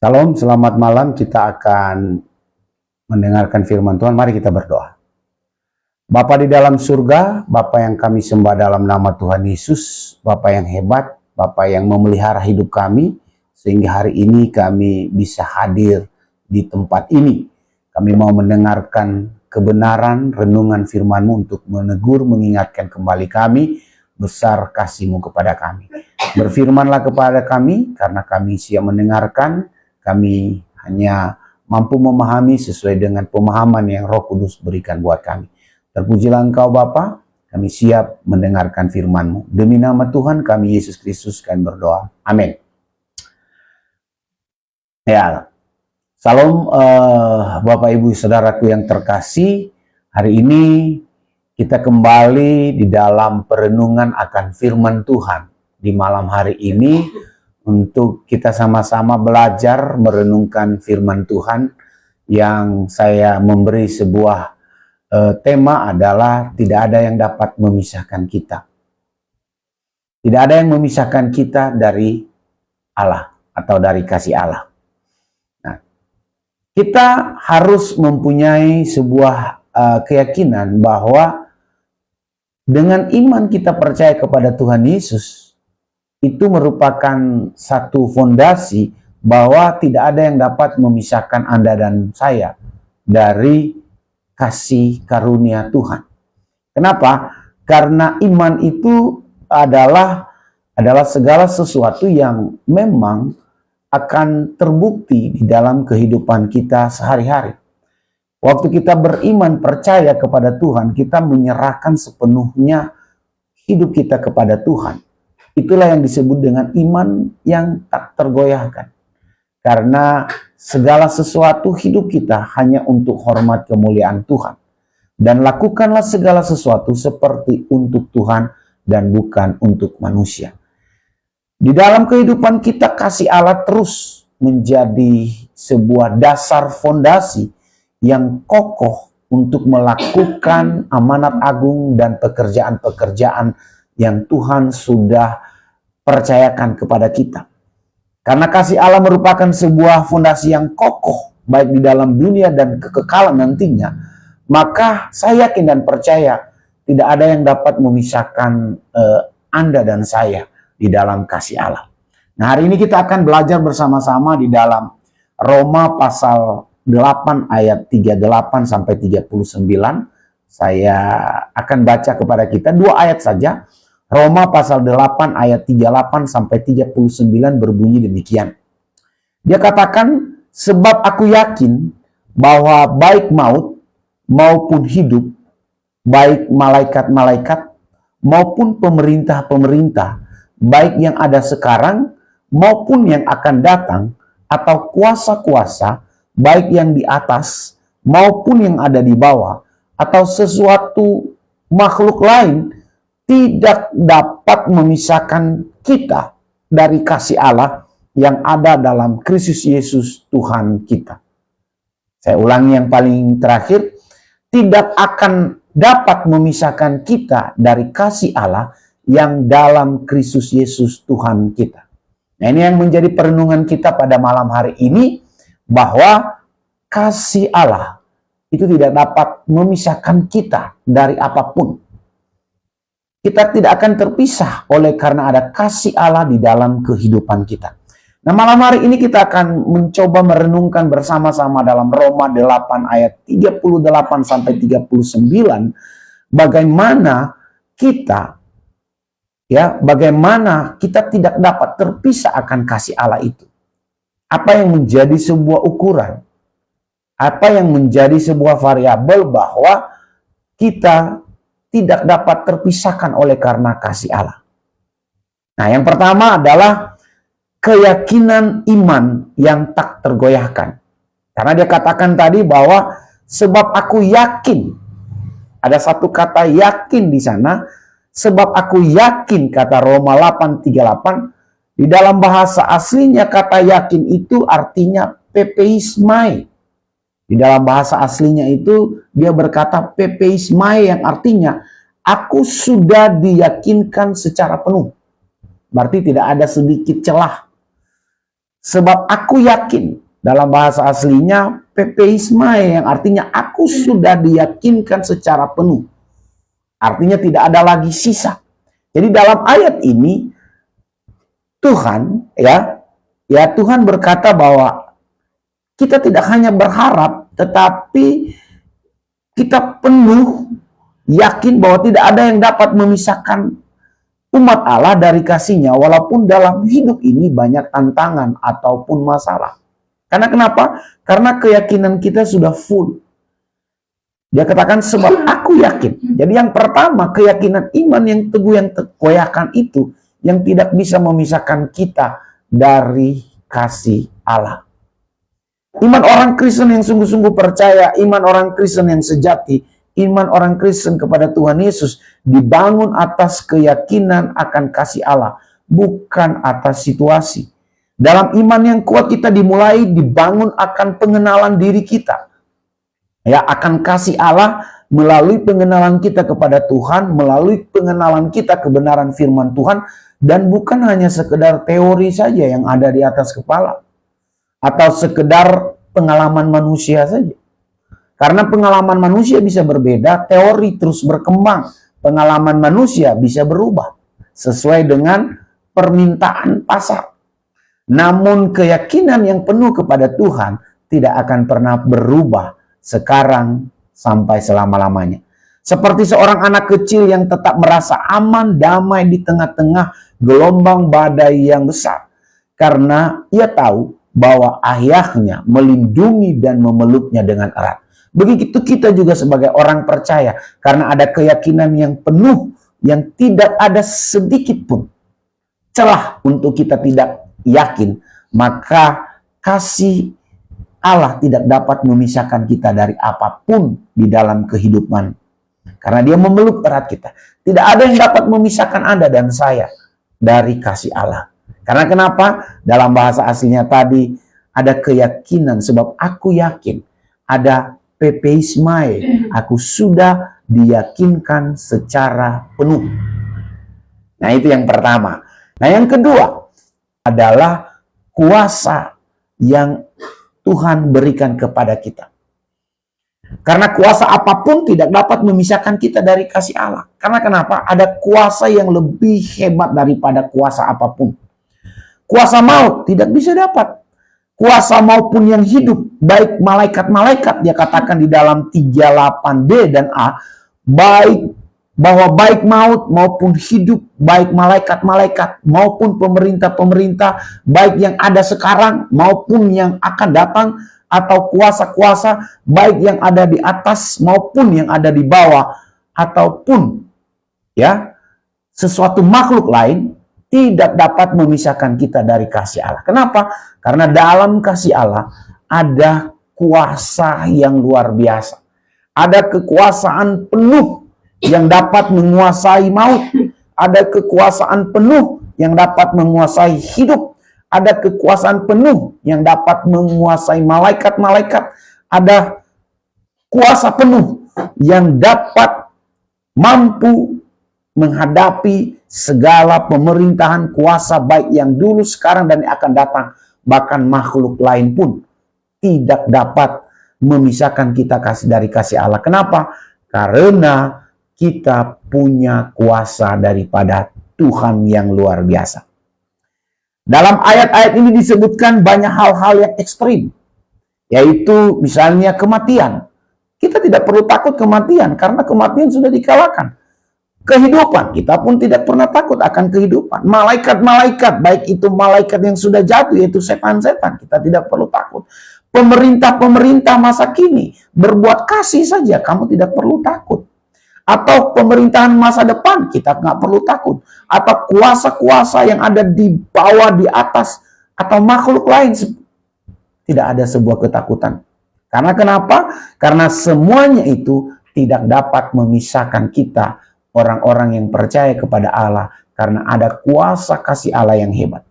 Shalom, selamat malam. Kita akan mendengarkan firman Tuhan. Mari kita berdoa. Bapa di dalam surga, Bapa yang kami sembah dalam nama Tuhan Yesus, Bapa yang hebat, Bapa yang memelihara hidup kami, sehingga hari ini kami bisa hadir di tempat ini. Kami mau mendengarkan kebenaran, renungan firman-Mu untuk menegur, mengingatkan kembali kami, besar kasih-Mu kepada kami. Berfirmanlah kepada kami, karena kami siap mendengarkan. Kami hanya mampu memahami sesuai dengan pemahaman yang Roh Kudus berikan buat kami. Terpujilah Engkau Bapa, kami siap mendengarkan firman-Mu. Demi nama Tuhan kami Yesus Kristus kami berdoa. Amin. Ya, salam Bapak Ibu Saudaraku yang terkasih. Hari ini kita kembali di dalam perenungan akan firman Tuhan. Di malam hari ini untuk kita sama-sama belajar merenungkan firman Tuhan, yang saya memberi sebuah tema adalah tidak ada yang dapat memisahkan kita. Tidak ada yang memisahkan kita dari Allah atau dari kasih Allah. Nah, kita harus mempunyai sebuah keyakinan bahwa dengan iman kita percaya kepada Tuhan Yesus, itu merupakan satu fondasi bahwa tidak ada yang dapat memisahkan Anda dan saya dari kasih karunia Tuhan. Kenapa? Karena iman itu adalah segala sesuatu yang memang akan terbukti di dalam kehidupan kita sehari-hari. Waktu kita beriman percaya kepada Tuhan, kita menyerahkan sepenuhnya hidup kita kepada Tuhan. Itulah yang disebut dengan iman yang tak tergoyahkan. Karena segala sesuatu hidup kita hanya untuk hormat kemuliaan Tuhan. Dan lakukanlah segala sesuatu seperti untuk Tuhan dan bukan untuk manusia. Di dalam kehidupan kita, kasih Allah terus menjadi sebuah dasar fondasi yang kokoh untuk melakukan amanat agung dan pekerjaan-pekerjaan yang Tuhan sudah percayakan kepada kita. Karena kasih Allah merupakan sebuah fondasi yang kokoh, baik di dalam dunia dan kekekalan nantinya, maka saya yakin dan percaya tidak ada yang dapat memisahkan Anda dan saya di dalam kasih Allah. Nah, hari ini kita akan belajar bersama-sama di dalam Roma pasal 8 ayat 38 sampai 39. Saya akan baca kepada kita 2 ayat saja. Roma pasal 8 ayat 38 sampai 39 berbunyi demikian. Dia katakan, sebab aku yakin bahwa baik maut maupun hidup, baik malaikat-malaikat maupun pemerintah-pemerintah, baik yang ada sekarang maupun yang akan datang, atau kuasa-kuasa, baik yang di atas maupun yang ada di bawah, atau sesuatu makhluk lain, tidak dapat memisahkan kita dari kasih Allah yang ada dalam Kristus Yesus Tuhan kita. Saya ulangi yang paling terakhir, tidak akan dapat memisahkan kita dari kasih Allah yang dalam Kristus Yesus Tuhan kita. Nah, ini yang menjadi perenungan kita pada malam hari ini, bahwa kasih Allah itu tidak dapat memisahkan kita dari apapun. Kita tidak akan terpisah oleh karena ada kasih Allah di dalam kehidupan kita. Nah, malam hari ini kita akan mencoba merenungkan bersama-sama dalam Roma 8 ayat 38 sampai 39 bagaimana kita tidak dapat terpisah akan kasih Allah itu. Apa yang menjadi sebuah ukuran? Apa yang menjadi sebuah variabel bahwa kita tidak dapat terpisahkan oleh karena kasih Allah. Nah, yang pertama adalah keyakinan iman yang tak tergoyahkan. Karena dia katakan tadi bahwa sebab aku yakin, ada satu kata yakin di sana, sebab aku yakin, kata Roma 8:38, di dalam bahasa aslinya kata yakin itu artinya pepeismai. Di dalam bahasa aslinya itu dia berkata pepeismai, yang artinya aku sudah diyakinkan secara penuh. Berarti tidak ada sedikit celah. Sebab aku yakin, dalam bahasa aslinya pepeismai, yang artinya aku sudah diyakinkan secara penuh. Artinya tidak ada lagi sisa. Jadi dalam ayat ini Tuhan Tuhan berkata bahwa kita tidak hanya berharap, tetapi kita penuh yakin bahwa tidak ada yang dapat memisahkan umat Allah dari kasih-Nya, walaupun dalam hidup ini banyak tantangan ataupun masalah. Karena kenapa? Karena keyakinan kita sudah full. Dia katakan, sebab aku yakin. Jadi yang pertama, keyakinan iman yang teguh, yang koyakan itu, yang tidak bisa memisahkan kita dari kasih Allah. Iman orang Kristen yang sungguh-sungguh percaya, iman orang Kristen yang sejati, iman orang Kristen kepada Tuhan Yesus dibangun atas keyakinan akan kasih Allah, bukan atas situasi. Dalam iman yang kuat kita dimulai dibangun akan pengenalan diri kita. Akan kasih Allah melalui pengenalan kita kepada Tuhan, melalui pengenalan kita kebenaran firman Tuhan, dan bukan hanya sekedar teori saja yang ada di atas kepala atau sekedar pengalaman manusia saja. Karena pengalaman manusia bisa berbeda, teori terus berkembang. Pengalaman manusia bisa berubah sesuai dengan permintaan pasar. Namun keyakinan yang penuh kepada Tuhan tidak akan pernah berubah sekarang sampai selama-lamanya. Seperti seorang anak kecil yang tetap merasa aman, damai di tengah-tengah gelombang badai yang besar. Karena ia tahu bahwa ayahnya melindungi dan memeluknya dengan erat. Begitu kita juga sebagai orang percaya, karena ada keyakinan yang penuh, yang tidak ada sedikit pun celah untuk kita tidak yakin, maka kasih Allah tidak dapat memisahkan kita dari apapun di dalam kehidupan. Karena Dia memeluk erat kita. Tidak ada yang dapat memisahkan Anda dan saya dari kasih Allah. Karena kenapa? Dalam bahasa aslinya tadi ada keyakinan, sebab aku yakin. Ada pepeismai, aku sudah diyakinkan secara penuh. Nah, itu yang pertama. Nah, yang kedua adalah kuasa yang Tuhan berikan kepada kita. Karena kuasa apapun tidak dapat memisahkan kita dari kasih Allah. Karena kenapa? Ada kuasa yang lebih hebat daripada kuasa apapun. Kuasa maut tidak bisa dapat. Kuasa maupun yang hidup, baik malaikat-malaikat, dia katakan di dalam 38b dan A, baik maut maupun hidup, baik malaikat-malaikat maupun pemerintah-pemerintah, baik yang ada sekarang maupun yang akan datang, atau kuasa-kuasa, baik yang ada di atas maupun yang ada di bawah, ataupun sesuatu makhluk lain, tidak dapat memisahkan kita dari kasih Allah. Kenapa? Karena dalam kasih Allah ada kuasa yang luar biasa. Ada kekuasaan penuh yang dapat menguasai maut. Ada kekuasaan penuh yang dapat menguasai hidup. Ada kekuasaan penuh yang dapat menguasai malaikat-malaikat. Ada kuasa penuh yang dapat mampu menghadapi segala pemerintahan kuasa baik yang dulu, sekarang, dan yang akan datang. Bahkan makhluk lain pun tidak dapat memisahkan kita dari kasih Allah. Kenapa? Karena kita punya kuasa daripada Tuhan yang luar biasa. Dalam ayat-ayat ini disebutkan banyak hal-hal yang ekstrim. Yaitu misalnya kematian. Kita tidak perlu takut kematian karena kematian sudah dikalahkan. Kehidupan, kita pun tidak pernah takut akan kehidupan. Malaikat-malaikat, baik itu malaikat yang sudah jatuh, yaitu setan-setan, kita tidak perlu takut. Pemerintah-pemerintah masa kini, berbuat kasih saja, kamu tidak perlu takut. Atau pemerintahan masa depan, kita nggak perlu takut. Atau kuasa-kuasa yang ada di bawah, di atas, atau makhluk lain, tidak ada sebuah ketakutan. Karena kenapa? Karena semuanya itu tidak dapat memisahkan kita, orang-orang yang percaya kepada Allah, karena ada kuasa kasih Allah yang hebat.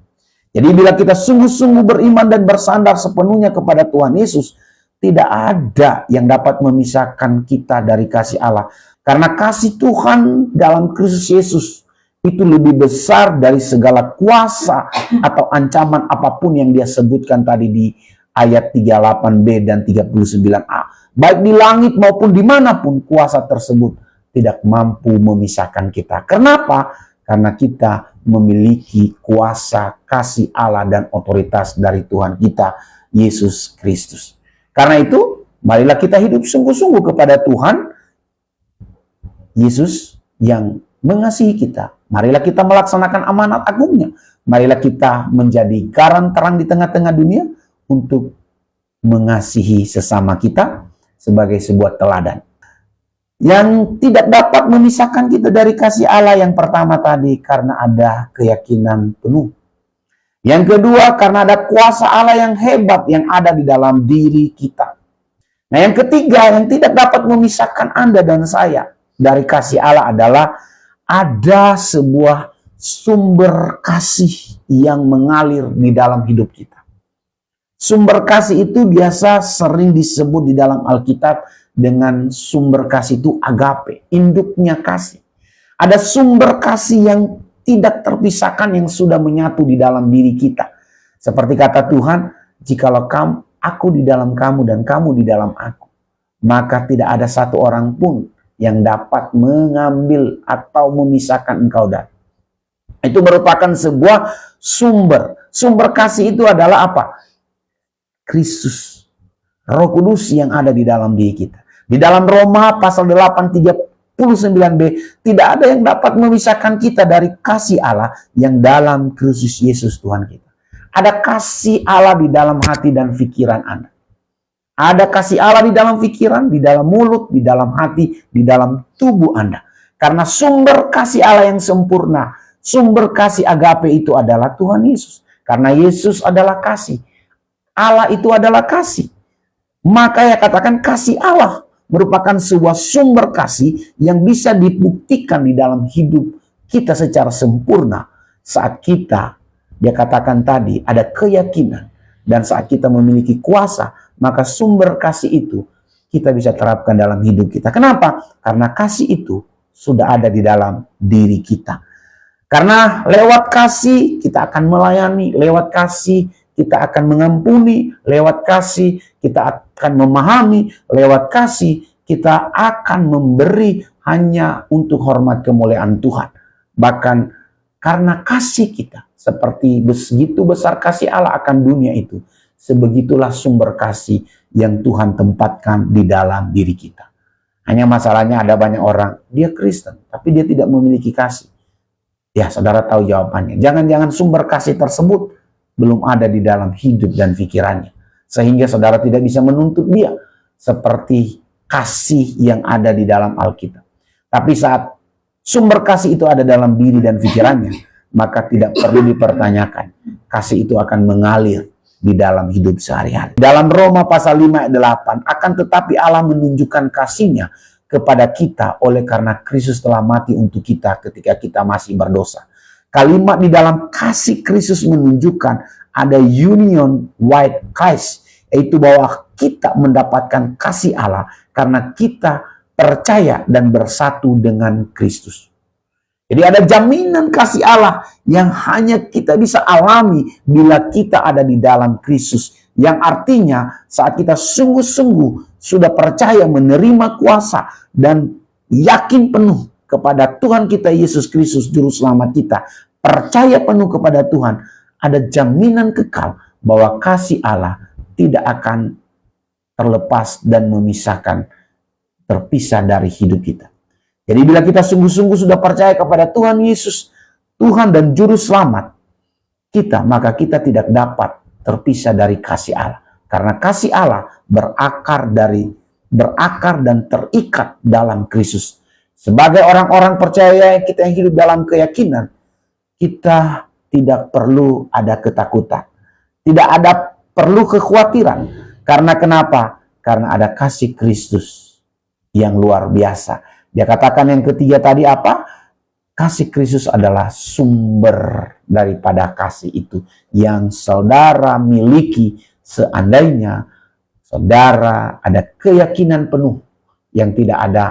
Jadi bila kita sungguh-sungguh beriman dan bersandar sepenuhnya kepada Tuhan Yesus, tidak ada yang dapat memisahkan kita dari kasih Allah. Karena kasih Tuhan dalam Kristus Yesus itu lebih besar dari segala kuasa atau ancaman apapun yang dia sebutkan tadi di ayat 38b dan 39a. Baik di langit maupun dimanapun, kuasa tersebut tidak mampu memisahkan kita. Kenapa? Karena kita memiliki kuasa kasih Allah dan otoritas dari Tuhan kita, Yesus Kristus. Karena itu, marilah kita hidup sungguh-sungguh kepada Tuhan Yesus yang mengasihi kita. Marilah kita melaksanakan amanat agungnya. Marilah kita menjadi garam terang di tengah-tengah dunia untuk mengasihi sesama kita sebagai sebuah teladan. Yang tidak dapat memisahkan kita dari kasih Allah yang pertama tadi, karena ada keyakinan penuh. Yang kedua, karena ada kuasa Allah yang hebat yang ada di dalam diri kita. Nah, yang ketiga yang tidak dapat memisahkan Anda dan saya dari kasih Allah adalah ada sebuah sumber kasih yang mengalir di dalam hidup kita. Sumber kasih itu biasa sering disebut di dalam Alkitab dengan sumber kasih itu agape, induknya kasih. Ada sumber kasih yang tidak terpisahkan yang sudah menyatu di dalam diri kita. Seperti kata Tuhan, jikalau aku di dalam kamu dan kamu di dalam aku, maka tidak ada satu orang pun yang dapat mengambil atau memisahkan engkau dan. Itu merupakan sebuah sumber. Sumber kasih itu adalah apa? Kristus, Roh Kudus yang ada di dalam diri kita. Di dalam Roma pasal 8:39b, tidak ada yang dapat memisahkan kita dari kasih Allah yang dalam Kristus Yesus Tuhan kita. Ada kasih Allah di dalam hati dan pikiran Anda. Ada kasih Allah di dalam pikiran, di dalam mulut, di dalam hati, di dalam tubuh Anda. Karena sumber kasih Allah yang sempurna, sumber kasih agape itu adalah Tuhan Yesus. Karena Yesus adalah kasih. Allah itu adalah kasih. Maka ya katakan kasih Allah merupakan sebuah sumber kasih yang bisa dibuktikan di dalam hidup kita secara sempurna saat kita, dia katakan tadi, ada keyakinan. Dan saat kita memiliki kuasa, maka sumber kasih itu kita bisa terapkan dalam hidup kita. Kenapa? Karena kasih itu sudah ada di dalam diri kita. Karena lewat kasih kita akan melayani, lewat kasih kita akan mengampuni, lewat kasih kita akan memahami, lewat kasih kita akan memberi hanya untuk hormat kemuliaan Tuhan. Bahkan karena kasih kita, seperti begitu besar kasih Allah akan dunia itu, sebegitulah sumber kasih yang Tuhan tempatkan di dalam diri kita. Hanya masalahnya ada banyak orang, dia Kristen, tapi dia tidak memiliki kasih. Ya, saudara tahu jawabannya. Jangan-jangan sumber kasih tersebut belum ada di dalam hidup dan pikirannya. Sehingga saudara tidak bisa menuntut dia seperti kasih yang ada di dalam Alkitab. Tapi saat sumber kasih itu ada dalam diri dan pikirannya, maka tidak perlu dipertanyakan. Kasih itu akan mengalir di dalam hidup sehari-hari. Dalam Roma pasal 5 ayat 8, akan tetapi Allah menunjukkan kasih-Nya kepada kita oleh karena Kristus telah mati untuk kita ketika kita masih berdosa. Kalimat di dalam kasih Kristus menunjukkan ada union with Christ, yaitu bahwa kita mendapatkan kasih Allah karena kita percaya dan bersatu dengan Kristus. Jadi ada jaminan kasih Allah yang hanya kita bisa alami bila kita ada di dalam Kristus. Yang artinya saat kita sungguh-sungguh sudah percaya menerima kuasa dan yakin penuh kepada Tuhan kita Yesus Kristus Juru Selamat kita, percaya penuh kepada Tuhan, ada jaminan kekal bahwa kasih Allah tidak akan terlepas dan memisahkan, terpisah dari hidup kita. Jadi bila kita sungguh-sungguh sudah percaya kepada Tuhan Yesus, Tuhan dan Juru Selamat kita, maka kita tidak dapat terpisah dari kasih Allah. Karena kasih Allah berakar dan terikat dalam Kristus. Sebagai orang-orang percaya kita yang hidup dalam keyakinan, kita tidak perlu ada ketakutan. Tidak ada perlu kekhawatiran. Karena kenapa? Karena ada kasih Kristus yang luar biasa. Dia katakan yang ketiga tadi apa? Kasih Kristus adalah sumber daripada kasih itu yang saudara miliki seandainya saudara ada keyakinan penuh yang tidak ada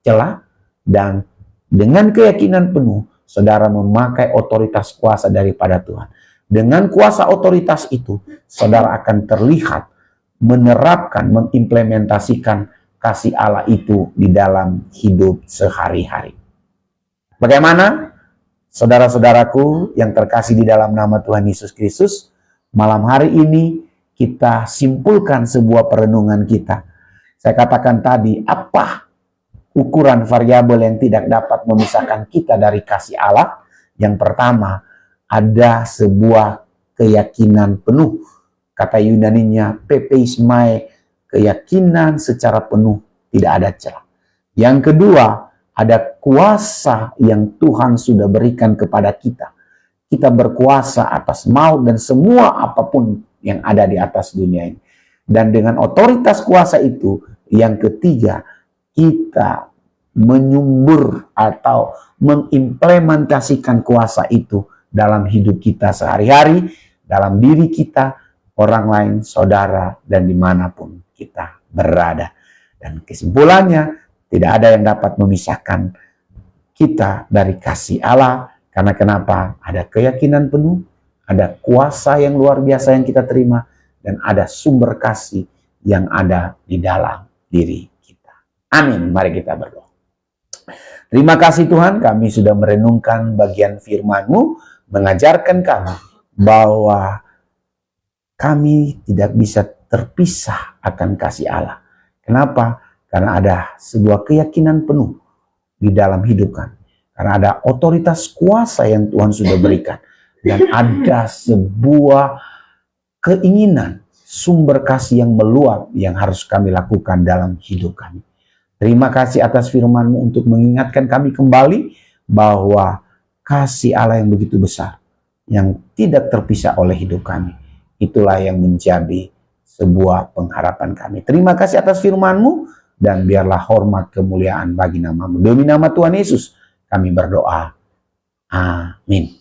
celah, dan dengan keyakinan penuh saudara memakai otoritas kuasa daripada Tuhan. Dengan kuasa otoritas itu, saudara akan terlihat menerapkan, mengimplementasikan kasih Allah itu di dalam hidup sehari-hari. Bagaimana? Saudara-saudaraku yang terkasih di dalam nama Tuhan Yesus Kristus, malam hari ini kita simpulkan sebuah perenungan kita. Saya katakan tadi, apa ukuran variabel yang tidak dapat memisahkan kita dari kasih Allah? Yang pertama, ada sebuah keyakinan penuh. Kata Yunaninya, pepeismai, keyakinan secara penuh, tidak ada celah. Yang kedua, ada kuasa yang Tuhan sudah berikan kepada kita. Kita berkuasa atas maut dan semua apapun yang ada di atas dunia ini. Dan dengan otoritas kuasa itu, yang ketiga, kita menyumbur atau mengimplementasikan kuasa itu dalam hidup kita sehari-hari, dalam diri kita, orang lain, saudara, dan dimanapun kita berada. Dan kesimpulannya, tidak ada yang dapat memisahkan kita dari kasih Allah. Karena kenapa? Ada keyakinan penuh, ada kuasa yang luar biasa yang kita terima, dan ada sumber kasih yang ada di dalam diri kita. Amin. Mari kita berdoa. Terima kasih Tuhan, kami sudah merenungkan bagian firman-Mu, mengajarkan kami bahwa kami tidak bisa terpisah akan kasih Allah. Kenapa? Karena ada sebuah keyakinan penuh di dalam hidup kami. Karena ada otoritas kuasa yang Tuhan sudah berikan. Dan ada sebuah keinginan, sumber kasih yang meluap yang harus kami lakukan dalam hidup kami. Terima kasih atas firman-Mu untuk mengingatkan kami kembali bahwa kasih Allah yang begitu besar, yang tidak terpisah oleh hidup kami, itulah yang menjadi sebuah pengharapan kami. Terima kasih atas firman-Mu, dan biarlah hormat kemuliaan bagi nama-Mu. Demi nama Tuhan Yesus kami berdoa. Amin.